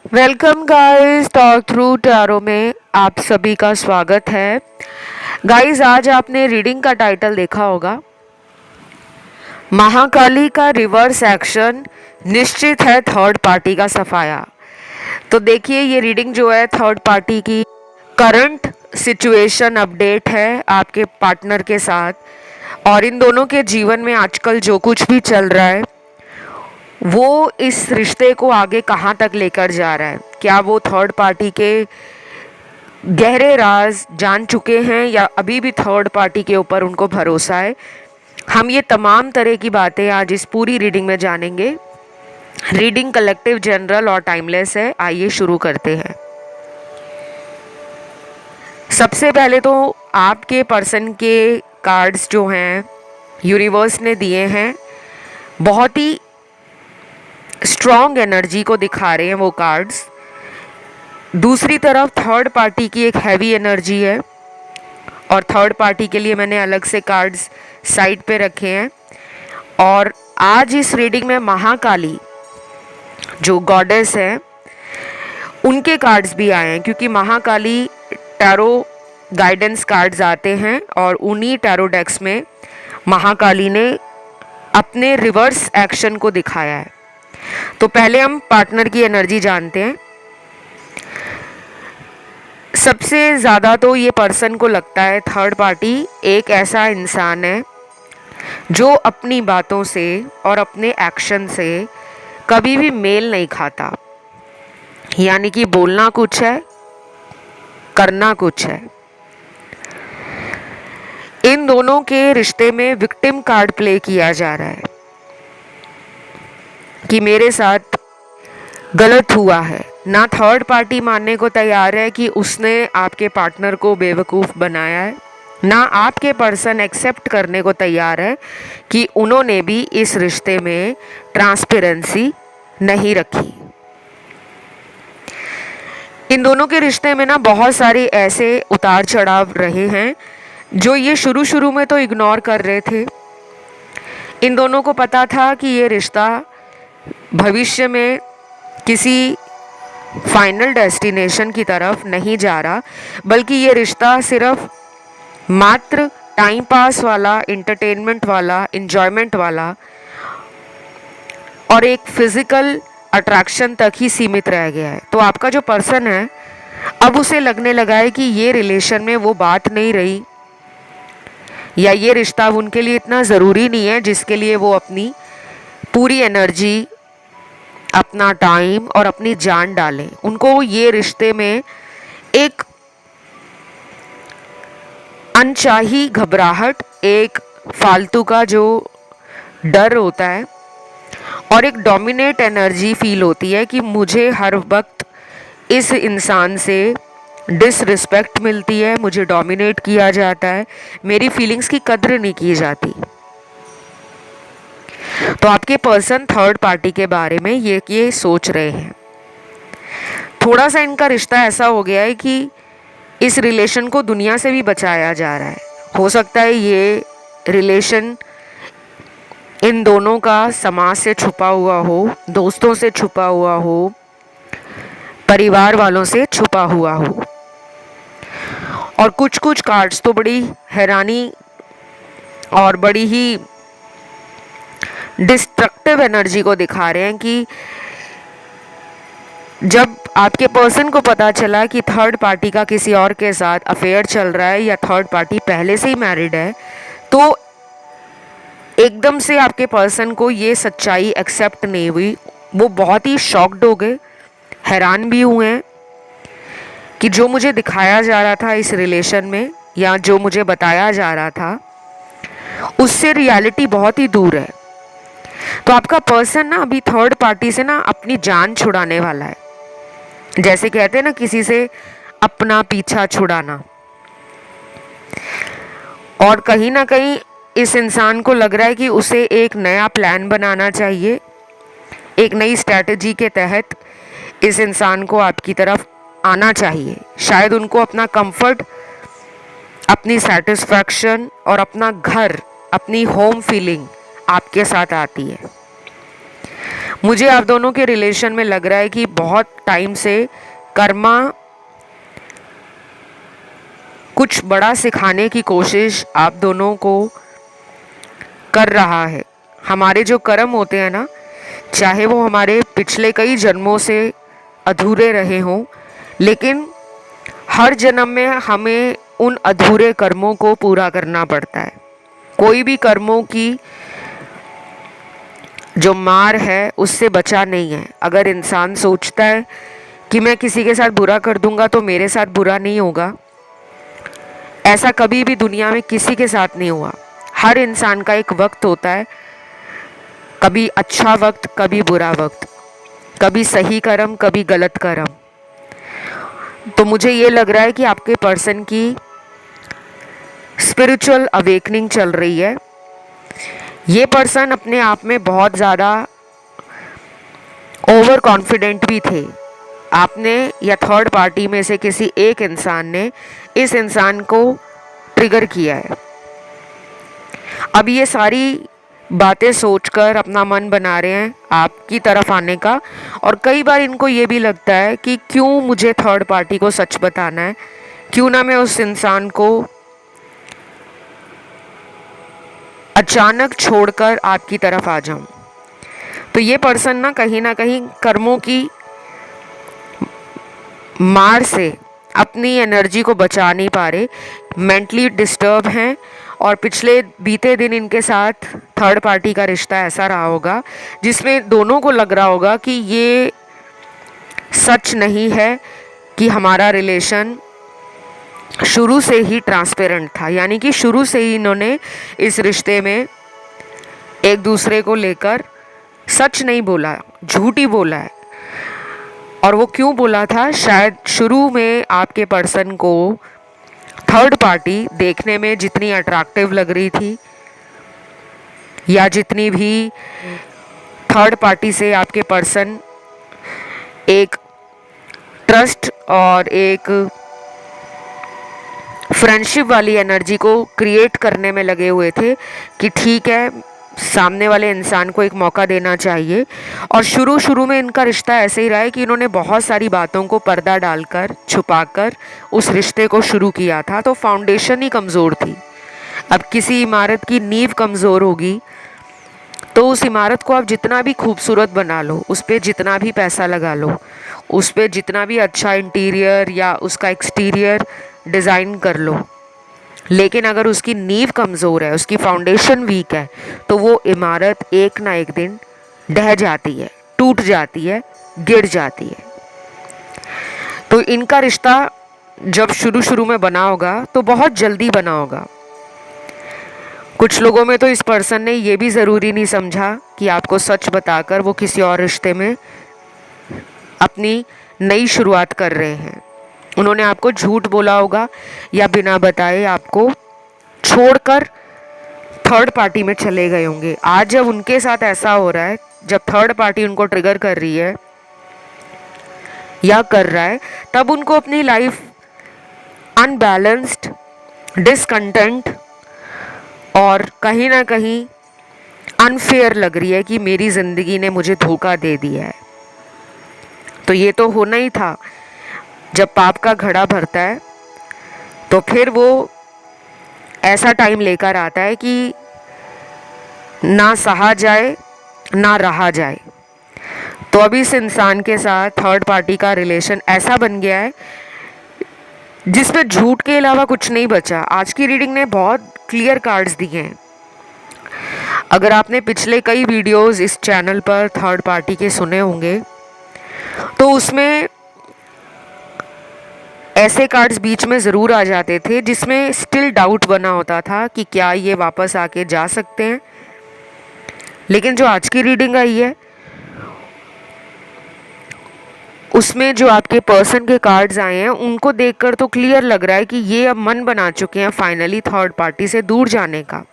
Welcome guys, talk through tarot में आप सभी का स्वागत है। गाइस, आज आपने रीडिंग का टाइटल देखा होगा, महाकाली का रिवर्स एक्शन निश्चित है थर्ड पार्टी का सफाया। तो देखिए, ये रीडिंग जो है थर्ड पार्टी की करंट सिचुएशन अपडेट है आपके पार्टनर के साथ, और इन दोनों के जीवन में आजकल जो कुछ भी चल रहा है वो इस रिश्ते को आगे कहाँ तक लेकर जा रहा है। क्या वो थर्ड पार्टी के गहरे राज जान चुके हैं या अभी भी थर्ड पार्टी के ऊपर उनको भरोसा है। हम ये तमाम तरह की बातें आज इस पूरी रीडिंग में जानेंगे। रीडिंग कलेक्टिव, जनरल और टाइमलेस है। आइए शुरू करते हैं। सबसे पहले तो आपके पर्सन के कार्ड्स जो हैं यूनिवर्स ने दिए हैं, बहुत ही स्ट्रॉन्ग एनर्जी को दिखा रहे हैं वो कार्ड्स। दूसरी तरफ थर्ड पार्टी की एक हैवी एनर्जी है, और थर्ड पार्टी के लिए मैंने अलग से कार्ड्स साइड पे रखे हैं। और आज इस रीडिंग में महाकाली जो गॉडेस है उनके कार्ड्स भी आए हैं, क्योंकि महाकाली टैरो गाइडेंस कार्ड्स आते हैं और उन्हीं टैरो डेक्स में महाकाली ने अपने रिवर्स एक्शन को दिखाया है। तो पहले हम पार्टनर की एनर्जी जानते हैं। सबसे ज़्यादा तो ये पर्सन को लगता है थर्ड पार्टी एक ऐसा इंसान है जो अपनी बातों से और अपने एक्शन से कभी भी मेल नहीं खाता, यानी कि बोलना कुछ है, करना कुछ है। इन दोनों के रिश्ते में विक्टिम कार्ड प्ले किया जा रहा है कि मेरे साथ गलत हुआ है। ना थर्ड पार्टी मानने को तैयार है कि उसने आपके पार्टनर को बेवकूफ़ बनाया है, ना आपके पर्सन एक्सेप्ट करने को तैयार है कि उन्होंने भी इस रिश्ते में ट्रांसपेरेंसी नहीं रखी। इन दोनों के रिश्ते में ना बहुत सारे ऐसे उतार चढ़ाव रहे हैं जो ये शुरू शुरू में तो इग्नोर कर रहे थे। इन दोनों को पता था कि ये रिश्ता भविष्य में किसी फाइनल डेस्टिनेशन की तरफ नहीं जा रहा, बल्कि ये रिश्ता सिर्फ मात्र टाइम पास वाला, इंटरटेनमेंट वाला, इंजॉयमेंट वाला और एक फिजिकल अट्रैक्शन तक ही सीमित रह गया है। तो आपका जो पर्सन है, अब उसे लगने लगा है कि ये रिलेशन में वो बात नहीं रही, या ये रिश्ता उनके लिए इतना ज़रूरी नहीं है जिसके लिए वो अपनी पूरी एनर्जी, अपना टाइम और अपनी जान डालें। उनको ये रिश्ते में एक अनचाही घबराहट, एक फालतू का जो डर होता है और एक डोमिनेट एनर्जी फील होती है कि मुझे हर वक्त इस इंसान से डिसरिस्पेक्ट मिलती है, मुझे डोमिनेट किया जाता है, मेरी फीलिंग्स की कद्र नहीं की जाती। तो आपके पर्सन थर्ड पार्टी के बारे में ये सोच रहे हैं। थोड़ा सा इनका रिश्ता ऐसा हो गया है कि इस रिलेशन को दुनिया से भी बचाया जा रहा है। हो सकता है ये रिलेशन इन दोनों का समाज से छुपा हुआ हो, दोस्तों से छुपा हुआ हो, परिवार वालों से छुपा हुआ हो। और कुछ कुछ कार्ड्स तो बड़ी हैरानी और बड़ी ही डिस्ट्रक्टिव एनर्जी को दिखा रहे हैं कि जब आपके पर्सन को पता चला कि थर्ड पार्टी का किसी और के साथ अफेयर चल रहा है या थर्ड पार्टी पहले से ही मैरिड है, तो एकदम से आपके पर्सन को ये सच्चाई एक्सेप्ट नहीं हुई। वो बहुत ही शॉक्ड हो गए, हैरान भी हुए हैं कि जो मुझे दिखाया जा रहा था इस रिलेशन में, या जो मुझे बताया जा रहा था, उससे रियलिटी बहुत ही दूर है। तो आपका पर्सन ना अभी थर्ड पार्टी से ना अपनी जान छुड़ाने वाला है। जैसे कहते हैं ना, किसी से अपना पीछा छुड़ाना। और कहीं ना कहीं इस इंसान को लग रहा है कि उसे एक नया प्लान बनाना चाहिए। एक नई स्ट्रैटेजी के तहत इस इंसान को आपकी तरफ आना चाहिए। शायद उनको अपना कंफर्ट, अपनी सेटिस्फैक्शन और अपना घर, अपनी होम फीलिंग आपके साथ आती है। मुझे आप दोनों के रिलेशन में लग रहा है कि बहुत टाइम से कर्मा कुछ बड़ा सिखाने की कोशिश आप दोनों को कर रहा है। हमारे जो कर्म होते हैं ना, चाहे वो हमारे पिछले कई जन्मों से अधूरे रहे हों, लेकिन हर जन्म में हमें उन अधूरे कर्मों को पूरा करना पड़ता है। कोई भी कर्मों की जो मार है उससे बचा नहीं है। अगर इंसान सोचता है कि मैं किसी के साथ बुरा कर दूंगा तो मेरे साथ बुरा नहीं होगा, ऐसा कभी भी दुनिया में किसी के साथ नहीं हुआ। हर इंसान का एक वक्त होता है, कभी अच्छा वक्त, कभी बुरा वक्त, कभी सही कर्म, कभी गलत कर्म। तो मुझे ये लग रहा है कि आपके पर्सन की स्पिरिचुअल अवेकनिंग चल रही है। ये पर्सन अपने आप में बहुत ज़्यादा ओवर कॉन्फिडेंट भी थे। आपने या थर्ड पार्टी में से किसी एक इंसान ने इस इंसान को ट्रिगर किया है। अब ये सारी बातें सोचकर अपना मन बना रहे हैं आपकी तरफ आने का, और कई बार इनको ये भी लगता है कि क्यों मुझे थर्ड पार्टी को सच बताना है, क्यों ना मैं उस इंसान को अचानक छोड़कर आपकी तरफ आ जाऊं। तो ये पर्सन ना कहीं कर्मों की मार से अपनी एनर्जी को बचा नहीं पा रहे, मेंटली डिस्टर्ब हैं, और पिछले बीते दिन इनके साथ थर्ड पार्टी का रिश्ता ऐसा रहा होगा जिसमें दोनों को लग रहा होगा कि ये सच नहीं है कि हमारा रिलेशन शुरू से ही ट्रांसपेरेंट था। यानी कि शुरू से ही इन्होंने इस रिश्ते में एक दूसरे को लेकर सच नहीं बोला, झूठ ही बोला है। और वो क्यों बोला था? शायद शुरू में आपके पर्सन को थर्ड पार्टी देखने में जितनी अट्रैक्टिव लग रही थी, या जितनी भी थर्ड पार्टी से आपके पर्सन एक ट्रस्ट और एक फ्रेंडशिप वाली एनर्जी को क्रिएट करने में लगे हुए थे कि ठीक है, सामने वाले इंसान को एक मौका देना चाहिए। और शुरू में इनका रिश्ता ऐसे ही रहा है कि इन्होंने बहुत सारी बातों को पर्दा डालकर, छुपाकर उस रिश्ते को शुरू किया था। तो फाउंडेशन ही कमज़ोर थी। अब किसी इमारत की नींव कमज़ोर होगी तो उस इमारत को आप जितना भी खूबसूरत बना लो, उस पर जितना भी पैसा लगा लो, उस पर जितना भी अच्छा इंटीरियर या उसका एक्सटीरियर डिज़ाइन कर लो, लेकिन अगर उसकी नींव कमज़ोर है, उसकी फाउंडेशन वीक है, तो वो इमारत एक ना एक दिन ढह जाती है, टूट जाती है, गिर जाती है। तो इनका रिश्ता जब शुरू में बना होगा तो बहुत जल्दी बना होगा। कुछ लोगों में तो इस पर्सन ने ये भी ज़रूरी नहीं समझा कि आपको सच बताकर वो किसी और रिश्ते में अपनी नई शुरुआत कर रहे हैं। उन्होंने आपको झूठ बोला होगा या बिना बताए आपको छोड़कर थर्ड पार्टी में चले गए होंगे। आज जब उनके साथ ऐसा हो रहा है, जब थर्ड पार्टी उनको ट्रिगर कर रही है या कर रहा है, तब उनको अपनी लाइफ अनबैलेंस्ड, डिसकंटेंट और कहीं ना कहीं अनफेयर लग रही है कि मेरी ज़िंदगी ने मुझे धोखा दे दिया है। तो ये तो होना ही था। जब पाप का घड़ा भरता है तो फिर वो ऐसा टाइम लेकर आता है कि ना सहा जाए ना रहा जाए। तो अभी इस इंसान के साथ थर्ड पार्टी का रिलेशन ऐसा बन गया है जिसमें झूठ के अलावा कुछ नहीं बचा। आज की रीडिंग ने बहुत क्लियर कार्ड्स दिए हैं। अगर आपने पिछले कई वीडियोस इस चैनल पर थर्ड पार्टी के सुने होंगे तो उसमें ऐसे कार्ड्स बीच में ज़रूर आ जाते थे जिसमें स्टिल डाउट बना होता था कि क्या ये वापस आके जा सकते हैं। लेकिन जो आज की रीडिंग आई है उसमें जो आपके पर्सन के कार्ड्स आए हैं उनको देखकर तो क्लियर लग रहा है कि ये अब मन बना चुके हैं फाइनली थर्ड पार्टी से दूर जाने का।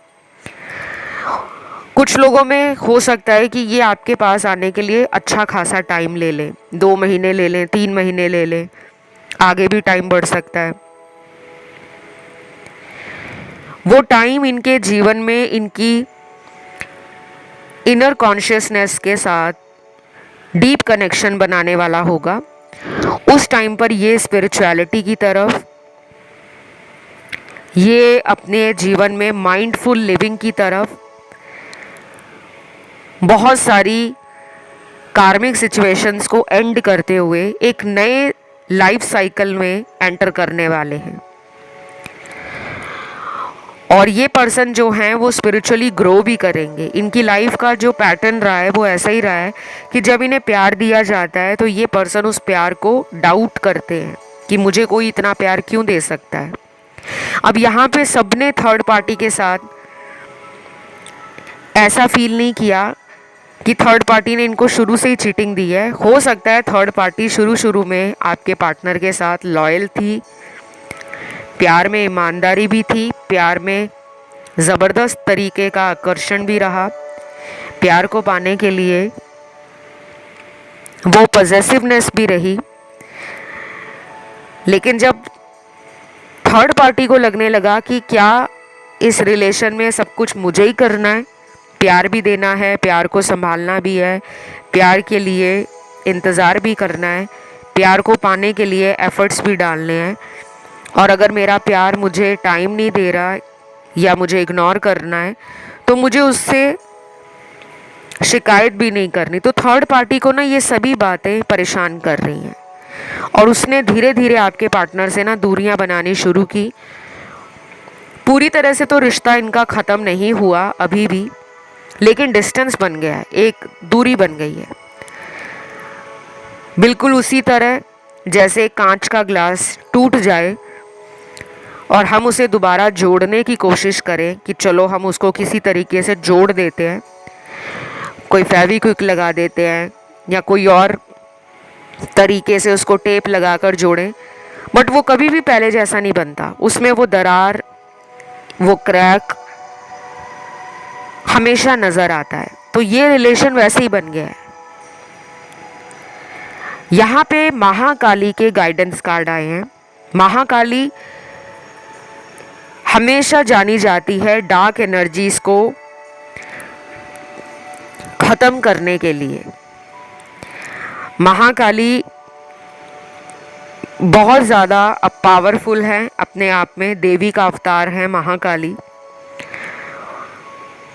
कुछ लोगों में हो सकता है कि ये आपके पास आने के लिए अच्छा खासा टाइम ले लें, 2 महीने ले लें, 3 महीने ले लें, आगे भी टाइम बढ़ सकता है। वो टाइम इनके जीवन में इनकी इनर कॉन्शियसनेस के साथ डीप कनेक्शन बनाने वाला होगा। उस टाइम पर ये स्पिरिचुअलिटी की तरफ, ये अपने जीवन में माइंडफुल लिविंग की तरफ, बहुत सारी कार्मिक सिचुएशंस को एंड करते हुए एक नए लाइफ साइकिल में एंटर करने वाले हैं। और ये पर्सन जो हैं वो स्पिरिचुअली ग्रो भी करेंगे। इनकी लाइफ का जो पैटर्न रहा है वो ऐसा ही रहा है कि जब इन्हें प्यार दिया जाता है तो ये पर्सन उस प्यार को डाउट करते हैं कि मुझे कोई इतना प्यार क्यों दे सकता है। अब यहाँ पे सबने थर्ड पार्टी के साथ ऐसा फील नहीं किया कि थर्ड पार्टी ने इनको शुरू से ही चीटिंग दी है। हो सकता है थर्ड पार्टी शुरू में आपके पार्टनर के साथ लॉयल थी, प्यार में ईमानदारी भी थी, प्यार में ज़बरदस्त तरीके का आकर्षण भी रहा, प्यार को पाने के लिए वो पॉजेसिवनेस भी रही। लेकिन जब थर्ड पार्टी को लगने लगा कि क्या इस रिलेशन में सब कुछ मुझे ही करना है, प्यार भी देना है, प्यार को संभालना भी है, प्यार के लिए इंतज़ार भी करना है, प्यार को पाने के लिए एफ़र्ट्स भी डालने हैं, और अगर मेरा प्यार मुझे टाइम नहीं दे रहा या मुझे इग्नोर करना है तो मुझे उससे शिकायत भी नहीं करनी। तो थर्ड पार्टी को ना ये सभी बातें परेशान कर रही हैं और उसने धीरे धीरे आपके पार्टनर से ना दूरियां बनानी शुरू की। पूरी तरह से तो रिश्ता इनका ख़त्म नहीं हुआ अभी भी, लेकिन डिस्टेंस बन गया है, एक दूरी बन गई है। बिल्कुल उसी तरह जैसे कांच का ग्लास टूट जाए और हम उसे दोबारा जोड़ने की कोशिश करें कि चलो हम उसको किसी तरीके से जोड़ देते हैं, कोई फेविक्विक लगा देते हैं या कोई और तरीके से उसको टेप लगाकर जोड़ें, बट वो कभी भी पहले जैसा नहीं बनता। उसमें वो दरार, वो क्रैक हमेशा नज़र आता है। तो ये रिलेशन वैसे ही बन गया है। यहाँ पे महाकाली के गाइडेंस कार्ड आए हैं। महाकाली हमेशा जानी जाती है डार्क एनर्जीज को ख़त्म करने के लिए। महाकाली बहुत ज़्यादा पावरफुल है अपने आप में, देवी का अवतार है महाकाली।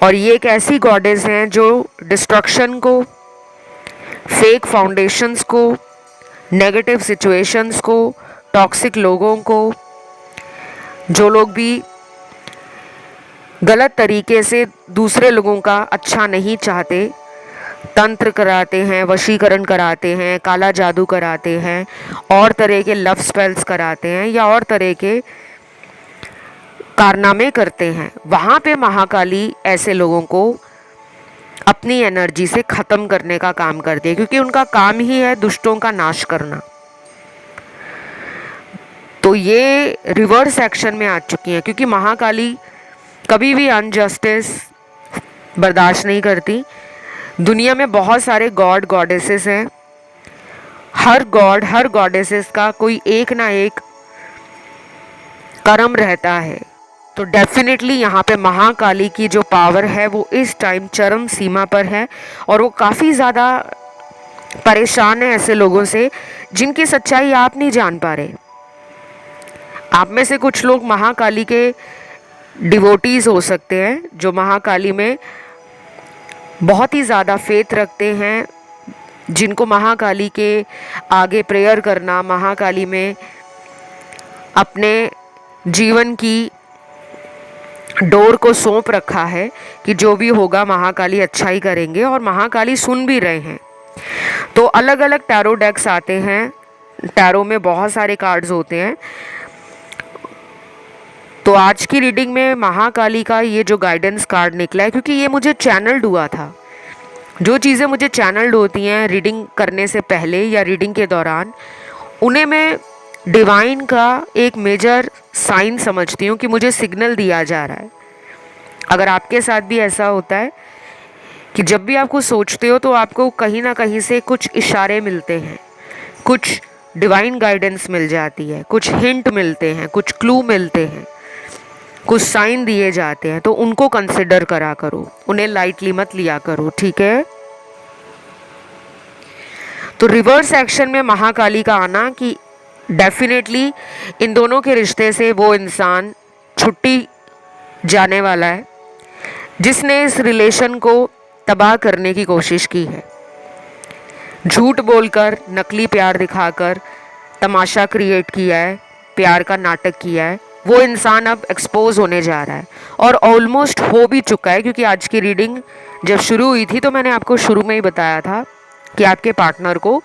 और ये एक ऐसी गॉडेस हैं जो डिस्ट्रक्शन को, फेक फाउंडेशंस को, नेगेटिव सिचुएशंस को, टॉक्सिक लोगों को, जो लोग भी गलत तरीके से दूसरे लोगों का अच्छा नहीं चाहते, तंत्र कराते हैं, वशीकरण कराते हैं, काला जादू कराते हैं, और तरह के लव स्पेल्स कराते हैं या और तरह के कारनामे करते हैं, वहाँ पे महाकाली ऐसे लोगों को अपनी एनर्जी से ख़त्म करने का काम करती है, क्योंकि उनका काम ही है दुष्टों का नाश करना। तो ये रिवर्स एक्शन में आ चुकी हैं, क्योंकि महाकाली कभी भी अनजस्टिस बर्दाश्त नहीं करती। दुनिया में बहुत सारे गॉड गॉडेसेस हैं। हर गॉड, हर गॉडेसेस का कोई एक ना एक कर्म रहता है। तो डेफिनेटली यहाँ पे महाकाली की जो पावर है वो इस टाइम चरम सीमा पर है, और वो काफ़ी ज़्यादा परेशान है ऐसे लोगों से जिनकी सच्चाई आप नहीं जान पा रहे। आप में से कुछ लोग महाकाली के डिवोटीज़ हो सकते हैं, जो महाकाली में बहुत ही ज़्यादा फेथ रखते हैं, जिनको महाकाली के आगे प्रेयर करना, महाकाली में अपने जीवन की डोर को सौंप रखा है कि जो भी होगा महाकाली अच्छा ही करेंगे, और महाकाली सुन भी रहे हैं। तो अलग अलग टैरो डेक्स आते हैं, टैरो में बहुत सारे कार्ड्स होते हैं। तो आज की रीडिंग में महाकाली का ये जो गाइडेंस कार्ड निकला है, क्योंकि ये मुझे चैनल्ड हुआ था। जो चीज़ें मुझे चैनल्ड होती हैं रीडिंग करने से पहले या रीडिंग के दौरान, उन्हें मैं डिवाइन का एक मेजर साइन समझती हूँ कि मुझे सिग्नल दिया जा रहा है। अगर आपके साथ भी ऐसा होता है कि जब भी आप कुछ सोचते हो तो आपको कहीं ना कहीं से कुछ इशारे मिलते हैं, कुछ डिवाइन गाइडेंस मिल जाती है, कुछ हिंट मिलते हैं, कुछ क्लू मिलते हैं, कुछ साइन दिए जाते हैं, तो उनको कंसिडर करा करो, उन्हें लाइटली मत लिया करो, ठीक है। तो रिवर्स एक्शन में महाकाली का आना कि डेफिनेटली इन दोनों के रिश्ते से वो इंसान छुट्टी जाने वाला है जिसने इस रिलेशन को तबाह करने की कोशिश की है। झूठ बोलकर, नकली प्यार दिखाकर तमाशा क्रिएट किया है, प्यार का नाटक किया है, वो इंसान अब एक्सपोज होने जा रहा है और ऑलमोस्ट हो भी चुका है। क्योंकि आज की रीडिंग जब शुरू हुई थी तो मैंने आपको शुरू में ही बताया था कि आपके पार्टनर को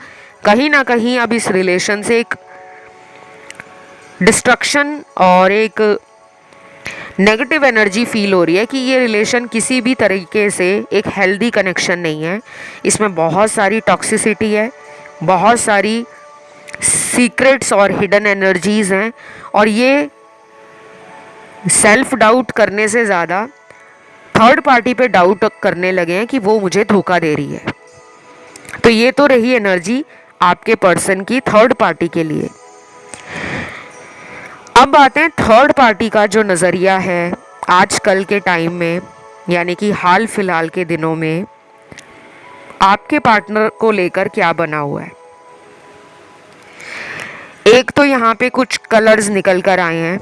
कहीं ना कहीं अब इस रिलेशन से एक डिस्ट्रक्शन और एक नेगेटिव एनर्जी फील हो रही है कि ये रिलेशन किसी भी तरीके से एक हेल्दी कनेक्शन नहीं है। इसमें बहुत सारी टॉक्सिसिटी है, बहुत सारी सीक्रेट्स और हिडन एनर्जीज हैं और ये सेल्फ डाउट करने से ज़्यादा थर्ड पार्टी पे डाउट करने लगे हैं कि वो मुझे धोखा दे रही है। तो ये तो रही एनर्जी आपके पर्सन की थर्ड पार्टी के लिए। अब आते हैं थर्ड पार्टी का जो नज़रिया है आजकल के टाइम में, यानी कि हाल फिलहाल के दिनों में आपके पार्टनर को लेकर क्या बना हुआ है। एक तो यहाँ पे कुछ कलर्स निकल कर आए हैं।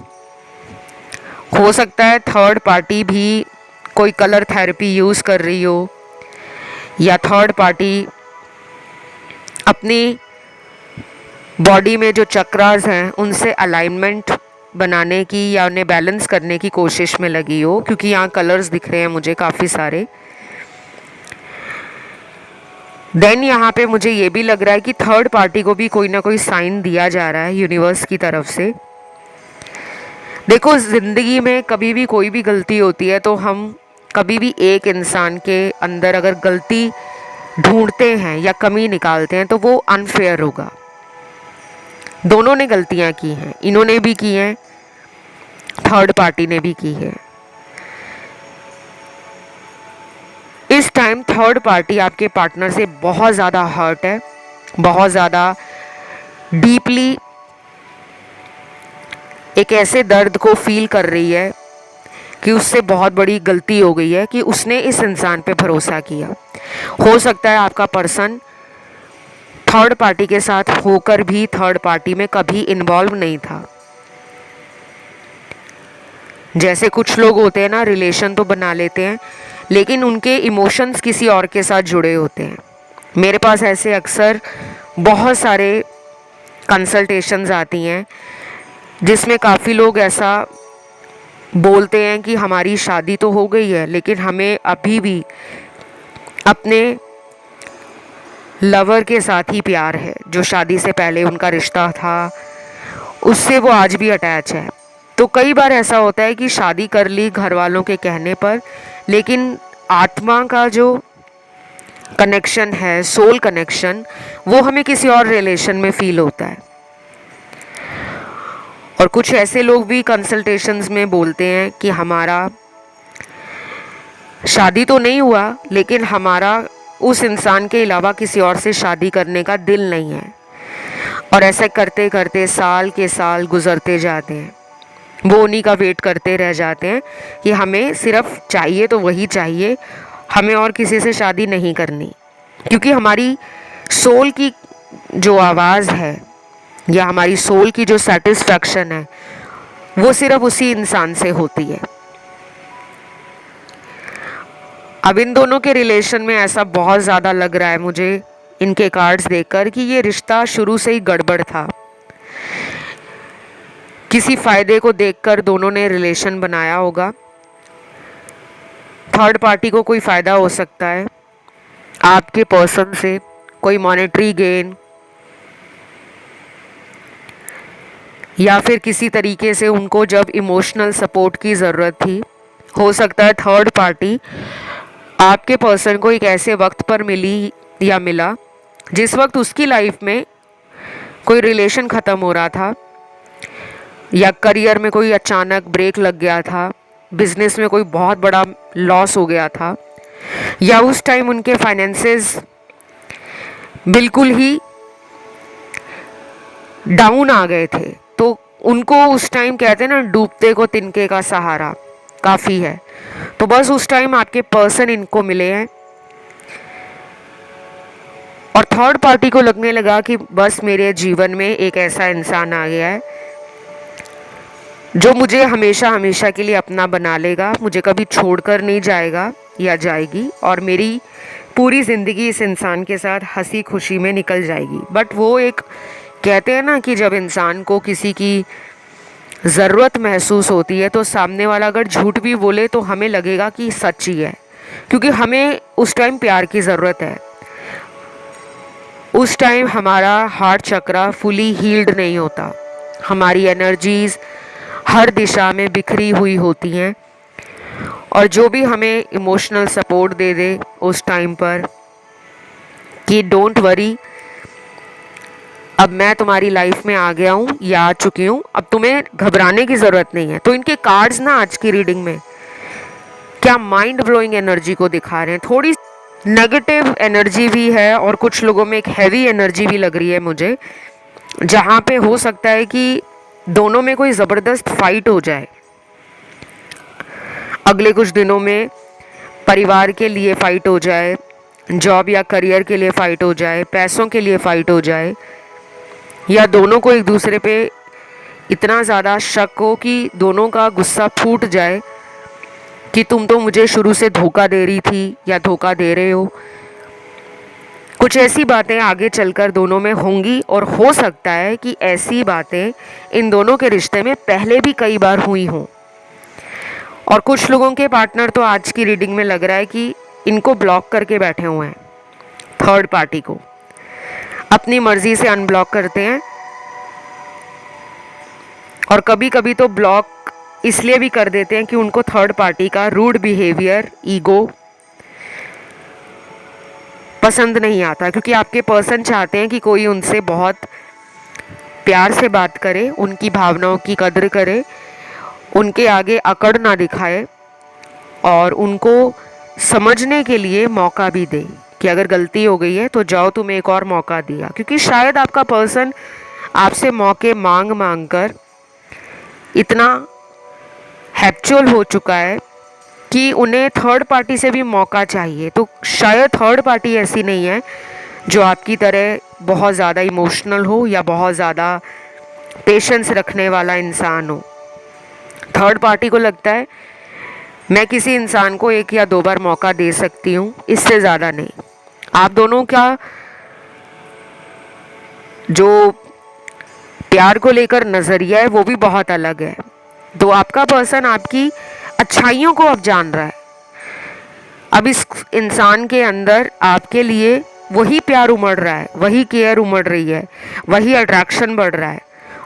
हो सकता है थर्ड पार्टी भी कोई कलर थेरेपी यूज़ कर रही हो या थर्ड पार्टी अपनी बॉडी में जो चक्रास हैं उनसे अलाइनमेंट बनाने की या उन्हें बैलेंस करने की कोशिश में लगी हो, क्योंकि यहाँ कलर्स दिख रहे हैं मुझे काफ़ी सारे। देन यहाँ पे मुझे ये भी लग रहा है कि थर्ड पार्टी को भी कोई ना कोई साइन दिया जा रहा है यूनिवर्स की तरफ से। देखो, ज़िंदगी में कभी भी कोई भी गलती होती है तो हम कभी भी एक इंसान के अंदर अगर गलती ढूंढते हैं या कमी निकालते हैं तो वो अनफेयर होगा। दोनों ने गलतियां की हैं, इन्होंने भी की हैं, थर्ड पार्टी ने भी की है। इस टाइम थर्ड पार्टी आपके पार्टनर से बहुत ज़्यादा हर्ट है, बहुत ज़्यादा डीपली एक ऐसे दर्द को फील कर रही है कि उससे बहुत बड़ी गलती हो गई है कि उसने इस इंसान पे भरोसा किया। हो सकता है आपका पर्सन थर्ड पार्टी के साथ होकर भी थर्ड पार्टी में कभी इन्वॉल्व नहीं था। जैसे कुछ लोग होते हैं ना, रिलेशन तो बना लेते हैं लेकिन उनके इमोशंस किसी और के साथ जुड़े होते हैं। मेरे पास ऐसे अक्सर बहुत सारे कंसल्टेशंस आती हैं जिसमें काफ़ी लोग ऐसा बोलते हैं कि हमारी शादी तो हो गई है लेकिन हमें अभी भी अपने लवर के साथ ही प्यार है, जो शादी से पहले उनका रिश्ता था उससे वो आज भी अटैच है। तो कई बार ऐसा होता है कि शादी कर ली घर वालों के कहने पर, लेकिन आत्मा का जो कनेक्शन है, सोल कनेक्शन, वो हमें किसी और रिलेशन में फील होता है। और कुछ ऐसे लोग भी कंसल्टेशंस में बोलते हैं कि हमारा शादी तो नहीं हुआ लेकिन हमारा उस इंसान के अलावा किसी और से शादी करने का दिल नहीं है। और ऐसा करते करते साल के साल गुजरते जाते हैं, वो उन्हीं का वेट करते रह जाते हैं कि हमें सिर्फ चाहिए तो वही चाहिए, हमें और किसी से शादी नहीं करनी। क्योंकि हमारी सोल की जो आवाज़ है या हमारी सोल की जो सेटिस्फैक्शन है वो सिर्फ उसी इंसान से होती है। अब इन दोनों के रिलेशन में ऐसा बहुत ज़्यादा लग रहा है मुझे इनके कार्ड्स देखकर कि ये रिश्ता शुरू से ही गड़बड़ था। किसी फ़ायदे को देखकर दोनों ने रिलेशन बनाया होगा। थर्ड पार्टी को कोई फ़ायदा हो सकता है आपके पर्सन से, कोई मॉनेटरी गेन या फिर किसी तरीके से उनको जब इमोशनल सपोर्ट की ज़रूरत थी। हो सकता है थर्ड पार्टी आपके पर्सन को एक ऐसे वक्त पर मिली या मिला जिस वक्त उसकी लाइफ में कोई रिलेशन ख़त्म हो रहा था या करियर में कोई अचानक ब्रेक लग गया था, बिजनेस में कोई बहुत बड़ा लॉस हो गया था, या उस टाइम उनके फाइनेंसेस बिल्कुल ही डाउन आ गए थे। तो उनको उस टाइम कहते हैं ना, डूबते को तिनके का सहारा काफ़ी है। तो बस उस टाइम आपके पर्सन इनको मिले हैं और थर्ड पार्टी को लगने लगा कि बस मेरे जीवन में एक ऐसा इंसान आ गया है जो मुझे हमेशा हमेशा के लिए अपना बना लेगा, मुझे कभी छोड़कर नहीं जाएगा या जाएगी, और मेरी पूरी ज़िंदगी इस इंसान के साथ हंसी खुशी में निकल जाएगी। बट वो एक कहते हैं ना कि जब इंसान को किसी की ज़रूरत महसूस होती है तो सामने वाला अगर झूठ भी बोले तो हमें लगेगा कि सच ही है, क्योंकि हमें उस टाइम प्यार की ज़रूरत है। उस टाइम हमारा हार्ट चक्रा फुली हील्ड नहीं होता, हमारी एनर्जीज़ हर दिशा में बिखरी हुई होती हैं, और जो भी हमें इमोशनल सपोर्ट दे दे उस टाइम पर कि डोंट वरी, अब मैं तुम्हारी लाइफ में आ गया हूँ या आ चुकी हूँ, अब तुम्हें घबराने की ज़रूरत नहीं है। तो इनके कार्ड्स ना आज की रीडिंग में क्या माइंड ब्लोइंग एनर्जी को दिखा रहे हैं। थोड़ी नेगेटिव एनर्जी भी है और कुछ लोगों में एक हैवी एनर्जी भी लग रही है मुझे, जहाँ पे हो सकता है कि दोनों में कोई ज़बरदस्त फाइट हो जाए अगले कुछ दिनों में। परिवार के लिए फ़ाइट हो जाए, जॉब या करियर के लिए फ़ाइट हो जाए, पैसों के लिए फ़ाइट हो जाए, या दोनों को एक दूसरे पे इतना ज़्यादा शक हो कि दोनों का गुस्सा फूट जाए कि तुम तो मुझे शुरू से धोखा दे रही थी या धोखा दे रहे हो। कुछ ऐसी बातें आगे चलकर दोनों में होंगी, और हो सकता है कि ऐसी बातें इन दोनों के रिश्ते में पहले भी कई बार हुई हों। और कुछ लोगों के पार्टनर तो आज की रीडिंग में लग रहा है कि इनको ब्लॉक करके बैठे हुए हैं, थर्ड पार्टी को अपनी मर्जी से अनब्लॉक करते हैं। और कभी कभी तो ब्लॉक इसलिए भी कर देते हैं कि उनको थर्ड पार्टी का रूड बिहेवियर, ईगो पसंद नहीं आता, क्योंकि आपके पर्सन चाहते हैं कि कोई उनसे बहुत प्यार से बात करे, उनकी भावनाओं की कदर करे, उनके आगे अकड़ ना दिखाए, और उनको समझने के लिए मौका भी दे कि अगर गलती हो गई है तो जाओ, तुम्हें एक और मौका दिया। क्योंकि शायद आपका पर्सन आपसे मौके मांग मांग कर इतना हैप्चुअल हो चुका है कि उन्हें थर्ड पार्टी से भी मौका चाहिए। तो शायद थर्ड पार्टी ऐसी नहीं है जो आपकी तरह बहुत ज़्यादा इमोशनल हो या बहुत ज़्यादा पेशेंस रखने वाला इंसान हो। थर्ड पार्टी को लगता है मैं किसी इंसान को एक या दो बार मौका दे सकती हूँ, इससे ज़्यादा नहीं। आप दोनों का जो प्यार को लेकर नज़रिया है वो भी बहुत अलग है। तो आपका पर्सन आपकी अच्छाइयों को अब जान रहा है। अब इस इंसान के अंदर आपके लिए वही प्यार उमड़ रहा है, वही केयर उमड़ रही है, वही अट्रैक्शन बढ़ रहा है।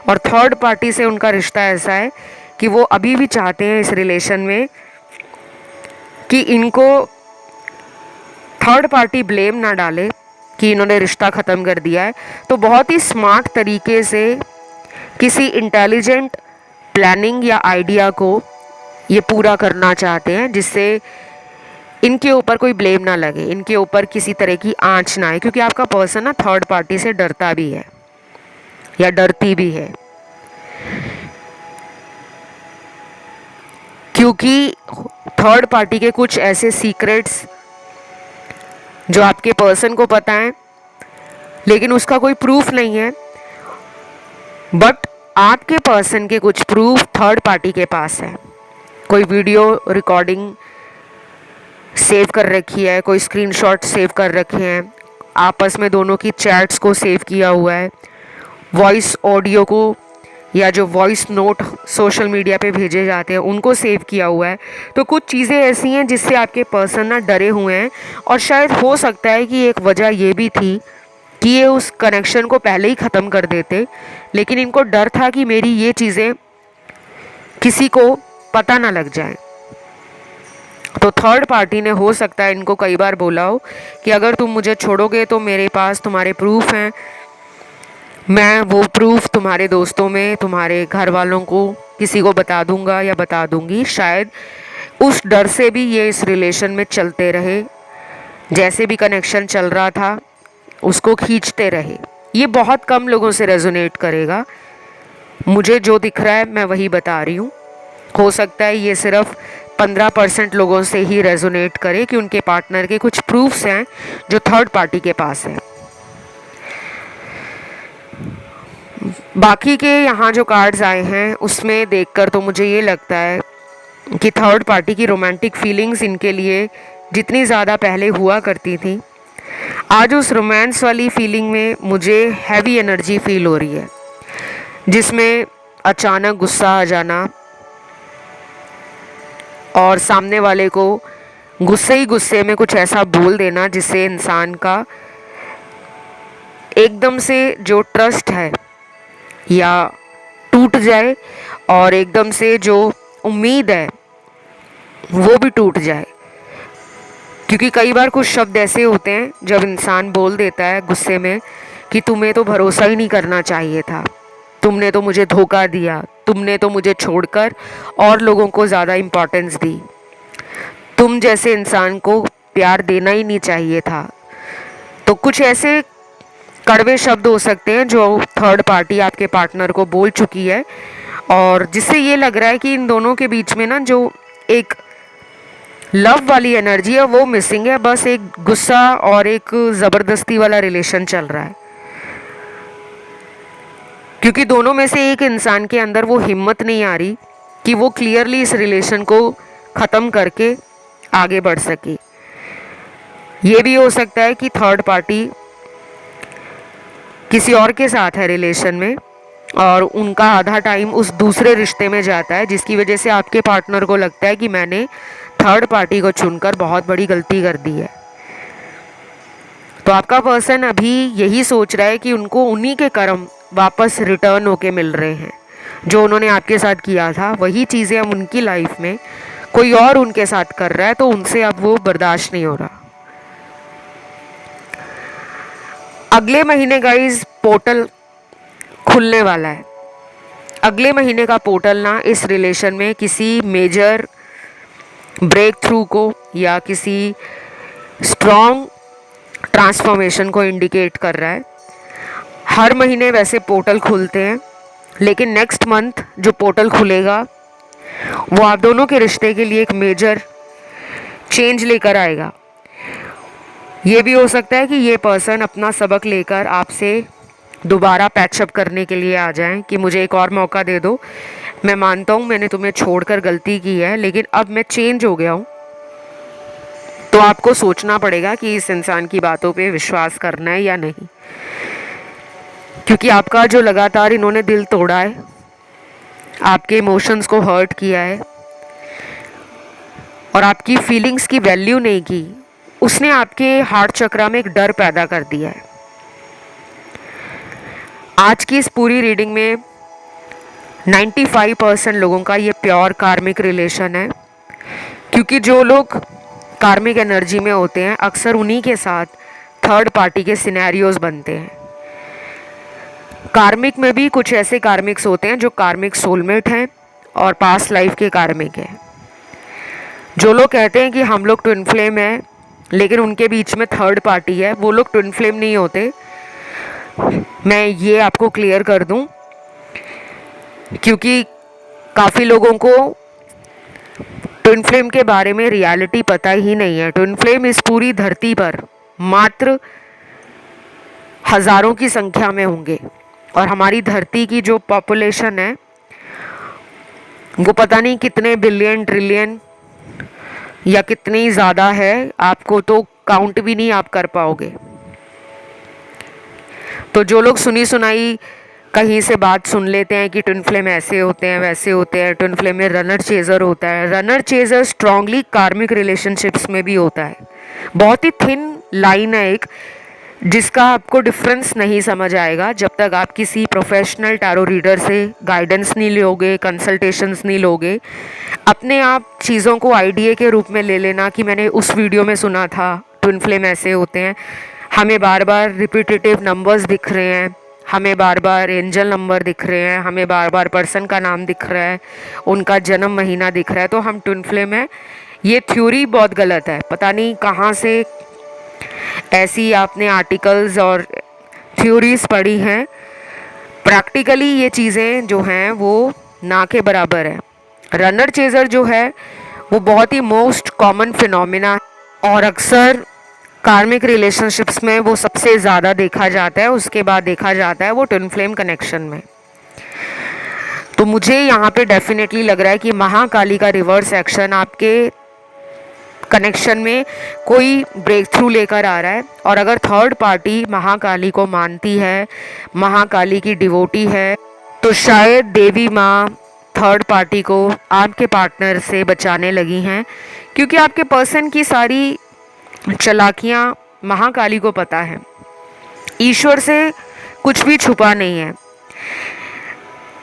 और थर्ड पार्टी से उनका रिश्ता ऐसा है कि वो अभी भी चाहते हैं इस रिलेशन में कि इनको थर्ड पार्टी ब्लेम ना डाले कि इन्होंने रिश्ता ख़त्म कर दिया है। तो बहुत ही स्मार्ट तरीके से किसी इंटेलिजेंट प्लानिंग या आइडिया को ये पूरा करना चाहते हैं, जिससे इनके ऊपर कोई ब्लेम ना लगे, इनके ऊपर किसी तरह की आंच ना आए। क्योंकि आपका पर्सन ना थर्ड पार्टी से डरता भी है या डरती भी है, क्योंकि थर्ड पार्टी के कुछ ऐसे सीक्रेट्स जो आपके पर्सन को पता है लेकिन उसका कोई प्रूफ नहीं है, बट आपके पर्सन के कुछ प्रूफ थर्ड पार्टी के पास है। कोई वीडियो रिकॉर्डिंग सेव कर रखी है, कोई स्क्रीनशॉट सेव कर रखे हैं, आपस में दोनों की चैट्स को सेव किया हुआ है, वॉइस ऑडियो को या जो वॉइस नोट सोशल मीडिया पे भेजे जाते हैं उनको सेव किया हुआ है। तो कुछ चीज़ें ऐसी हैं जिससे आपके पर्सन ना डरे हुए हैं। और शायद हो सकता है कि एक वजह ये भी थी कि ये उस कनेक्शन को पहले ही ख़त्म कर देते, लेकिन इनको डर था कि मेरी ये चीज़ें किसी को पता ना लग जाए। तो थर्ड पार्टी ने हो सकता है इनको कई बार बोला हो कि अगर तुम मुझे छोड़ोगे तो मेरे पास तुम्हारे प्रूफ हैं, मैं वो प्रूफ तुम्हारे दोस्तों में, तुम्हारे घर वालों को किसी को बता दूंगा या बता दूंगी। शायद उस डर से भी ये इस रिलेशन में चलते रहे, जैसे भी कनेक्शन चल रहा था उसको खींचते रहे। ये बहुत कम लोगों से रेजोनेट करेगा, मुझे जो दिख रहा है मैं वही बता रही हूँ। हो सकता है ये सिर्फ 15% लोगों से ही रेजोनेट करे कि उनके पार्टनर के कुछ प्रूफ्स हैं जो थर्ड पार्टी के पास हैं। बाकी के यहाँ जो कार्ड्स आए हैं उसमें देखकर तो मुझे ये लगता है कि थर्ड पार्टी की रोमांटिक फीलिंग्स इनके लिए जितनी ज़्यादा पहले हुआ करती थी, आज उस रोमांस वाली फीलिंग में मुझे हैवी एनर्जी फील हो रही है, जिसमें अचानक गुस्सा आ जाना और सामने वाले को गुस्से ही गुस्से में कुछ ऐसा बोल देना जिससे इंसान का एकदम से जो ट्रस्ट है या टूट जाए और एकदम से जो उम्मीद है वो भी टूट जाए। क्योंकि कई बार कुछ शब्द ऐसे होते हैं जब इंसान बोल देता है गुस्से में कि तुम्हें तो भरोसा ही नहीं करना चाहिए था, तुमने तो मुझे धोखा दिया, तुमने तो मुझे छोड़कर और लोगों को ज़्यादा इम्पोर्टेंस दी, तुम जैसे इंसान को प्यार देना ही नहीं चाहिए था। तो कुछ ऐसे कड़वे शब्द हो सकते हैं जो थर्ड पार्टी आपके पार्टनर को बोल चुकी है और जिससे ये लग रहा है कि इन दोनों के बीच में ना जो एक लव वाली एनर्जी है वो मिसिंग है, बस एक गुस्सा और एक ज़बरदस्ती वाला रिलेशन चल रहा है। क्योंकि दोनों में से एक इंसान के अंदर वो हिम्मत नहीं आ रही कि वो क्लियरली इस रिलेशन को ख़त्म करके आगे बढ़ सके। ये भी हो सकता है कि थर्ड पार्टी किसी और के साथ है रिलेशन में और उनका आधा टाइम उस दूसरे रिश्ते में जाता है, जिसकी वजह से आपके पार्टनर को लगता है कि मैंने थर्ड पार्टी को चुनकर बहुत बड़ी गलती कर दी है। तो आपका पर्सन अभी यही सोच रहा है कि उनको उन्हीं के कर्म वापस रिटर्न होके मिल रहे हैं, जो उन्होंने आपके साथ किया था वही चीज़ें अब उनकी लाइफ में कोई और उनके साथ कर रहा है, तो उनसे अब वो बर्दाश्त नहीं हो रहा। अगले महीने गाइस पोर्टल खुलने वाला है। अगले महीने का पोर्टल ना इस रिलेशन में किसी मेजर ब्रेक थ्रू को या किसी स्ट्रॉन्ग ट्रांसफॉर्मेशन को इंडिकेट कर रहा है। हर महीने वैसे पोर्टल खुलते हैं, लेकिन नेक्स्ट मंथ जो पोर्टल खुलेगा वो आप दोनों के रिश्ते के लिए एक मेजर चेंज लेकर आएगा। ये भी हो सकता है कि ये पर्सन अपना सबक लेकर आपसे दोबारा पैचअप करने के लिए आ जाएं कि मुझे एक और मौका दे दो, मैं मानता हूँ मैंने तुम्हें छोड़कर गलती की है, लेकिन अब मैं चेंज हो गया हूँ। तो आपको सोचना पड़ेगा कि इस इंसान की बातों पे विश्वास करना है या नहीं, क्योंकि आपका जो लगातार इन्होंने दिल तोड़ा है, आपके इमोशंस को हर्ट किया है और आपकी फीलिंग्स की वैल्यू नहीं की, उसने आपके हार्ट चक्रा में एक डर पैदा कर दिया है। आज की इस पूरी रीडिंग में 95% लोगों का ये प्योर कार्मिक रिलेशन है, क्योंकि जो लोग कार्मिक एनर्जी में होते हैं अक्सर उन्हीं के साथ थर्ड पार्टी के सिनेरियोज बनते हैं। कार्मिक में भी कुछ ऐसे कार्मिक्स होते हैं जो कार्मिक सोलमेट हैं और पास्ट लाइफ के कार्मिक हैं। जो लोग कहते हैं कि हम लोग ट्विन फ्लेम हैं लेकिन उनके बीच में थर्ड पार्टी है, वो लोग ट्विन फ्लेम नहीं होते। मैं ये आपको क्लियर कर दूं, क्योंकि काफ़ी लोगों को ट्विन फ्लेम के बारे में रियलिटी पता ही नहीं है। ट्विन फ्लेम इस पूरी धरती पर मात्र हज़ारों की संख्या में होंगे और हमारी धरती की जो पॉपुलेशन है वो पता नहीं कितने बिलियन ट्रिलियन या कितनी ज़्यादा है, आपको तो काउंट भी नहीं आप कर पाओगे। तो जो लोग सुनी सुनाई कहीं से बात सुन लेते हैं कि ट्विन फ्लेम ऐसे होते हैं वैसे होते हैं, ट्विन फ्लेम में रनर चेज़र होता है, रनर चेज़र स्ट्रांगली कार्मिक रिलेशनशिप्स में भी होता है। बहुत ही थिन लाइन है एक, जिसका आपको डिफरेंस नहीं समझ आएगा जब तक आप किसी प्रोफेशनल टैरो रीडर से गाइडेंस नहीं लोगे, कंसल्टेशंस नहीं लोगे। अपने आप चीज़ों को आइडिया के रूप में ले लेना कि मैंने उस वीडियो में सुना था ट्विन फ्लेम ऐसे होते हैं, हमें बार बार रिपीटेटिव नंबर्स दिख रहे हैं, हमें बार बार एंजल नंबर दिख रहे हैं, हमें बार बार पर्सन का नाम दिख रहा है, उनका जन्म महीना दिख रहा है, तो हम ट्विन फ्लेम हैं। ये थ्योरी बहुत गलत है। पता नहीं कहाँ से ऐसी आपने आर्टिकल्स और थ्योरीज पढ़ी हैं। प्रैक्टिकली ये चीज़ें जो हैं वो ना के बराबर है। रनर चेज़र जो है वो बहुत ही मोस्ट कॉमन फिनोमिना और अक्सर कार्मिक रिलेशनशिप्स में वो सबसे ज़्यादा देखा जाता है, उसके बाद देखा जाता है वो ट्विन फ्लेम कनेक्शन में। तो मुझे यहाँ पे डेफिनेटली लग रहा है कि महाकाली का रिवर्स एक्शन आपके कनेक्शन में कोई ब्रेक थ्रू लेकर आ रहा है। और अगर थर्ड पार्टी महाकाली को मानती है, महाकाली की डिवोटी है, तो शायद देवी माँ थर्ड पार्टी को आपके पार्टनर से बचाने लगी हैं, क्योंकि आपके पर्सन की सारी चालाकियाँ महाकाली को पता है। ईश्वर से कुछ भी छुपा नहीं है।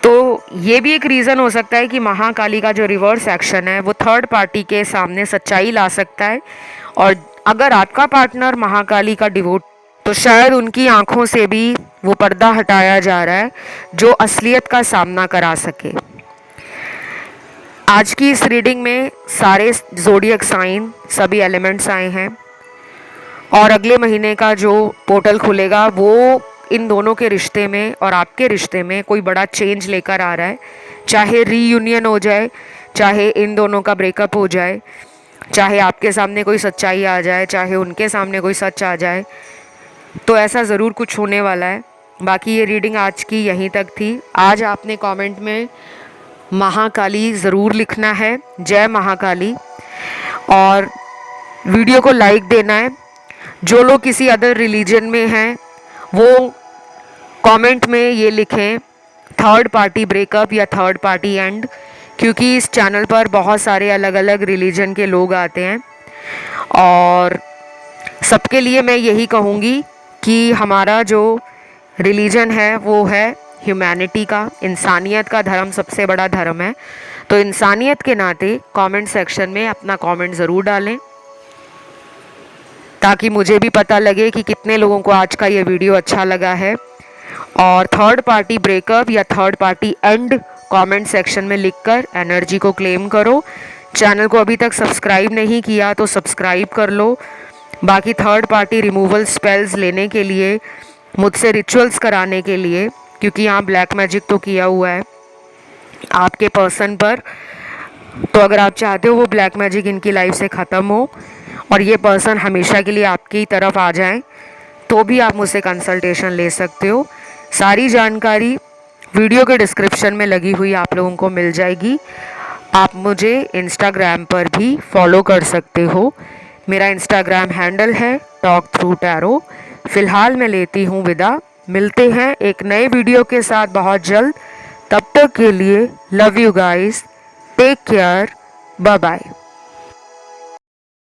तो ये भी एक रीज़न हो सकता है कि महाकाली का जो रिवर्स एक्शन है वो थर्ड पार्टी के सामने सच्चाई ला सकता है। और अगर आपका पार्टनर महाकाली का डिवोट, तो शायद उनकी आंखों से भी वो पर्दा हटाया जा रहा है जो असलियत का सामना करा सके। आज की इस रीडिंग में सारे ज़ोडिएक साइन, सभी एलिमेंट्स आए हैं। और अगले महीने का जो पोर्टल खुलेगा वो इन दोनों के रिश्ते में और आपके रिश्ते में कोई बड़ा चेंज लेकर आ रहा है। चाहे रीयूनियन हो जाए, चाहे इन दोनों का ब्रेकअप हो जाए, चाहे आपके सामने कोई सच्चाई आ जाए, चाहे उनके सामने कोई सच आ जाए, तो ऐसा ज़रूर कुछ होने वाला है। बाकी ये रीडिंग आज की यहीं तक थी। आज आपने कमेंट में महाकाली ज़रूर लिखना है, जय महाकाली, और वीडियो को लाइक देना है। जो लोग किसी अदर रिलीजन में हैं वो कमेंट में ये लिखें थर्ड पार्टी ब्रेकअप या थर्ड पार्टी एंड, क्योंकि इस चैनल पर बहुत सारे अलग अलग रिलीजन के लोग आते हैं। और सबके लिए मैं यही कहूँगी कि हमारा जो रिलीजन है वो है ह्यूमैनिटी का, इंसानियत का धर्म सबसे बड़ा धर्म है। तो इंसानियत के नाते कमेंट सेक्शन में अपना कमेंट ज़रूर डालें, ताकि मुझे भी पता लगे कि कितने लोगों को आज का ये वीडियो अच्छा लगा है। और थर्ड पार्टी ब्रेकअप या third party and comment section में लिखकर एनर्जी को क्लेम करो। चैनल को अभी तक सब्सक्राइब नहीं किया तो सब्सक्राइब कर लो। बाकी थर्ड पार्टी रिमूवल स्पेल्स लेने के लिए, मुझसे रिचुअल्स कराने के लिए, क्योंकि यहाँ ब्लैक मैजिक तो किया हुआ है आपके पर्सन पर, तो अगर आप चाहते हो वो ब्लैक मैजिक इनकी लाइफ से ख़त्म हो और ये पर्सन हमेशा के लिए आपकी तरफ आ जाए, तो भी आप मुझसे कंसल्टेशन ले सकते हो। सारी जानकारी वीडियो के डिस्क्रिप्शन में लगी हुई आप लोगों को मिल जाएगी। आप मुझे इंस्टाग्राम पर भी फॉलो कर सकते हो। मेरा इंस्टाग्राम हैंडल है टॉक थ्रू टैरो। फ़िलहाल मैं लेती हूँ विदा। मिलते हैं एक नए वीडियो के साथ बहुत जल्द। तब तक के लिए love you guys, take care, bye bye.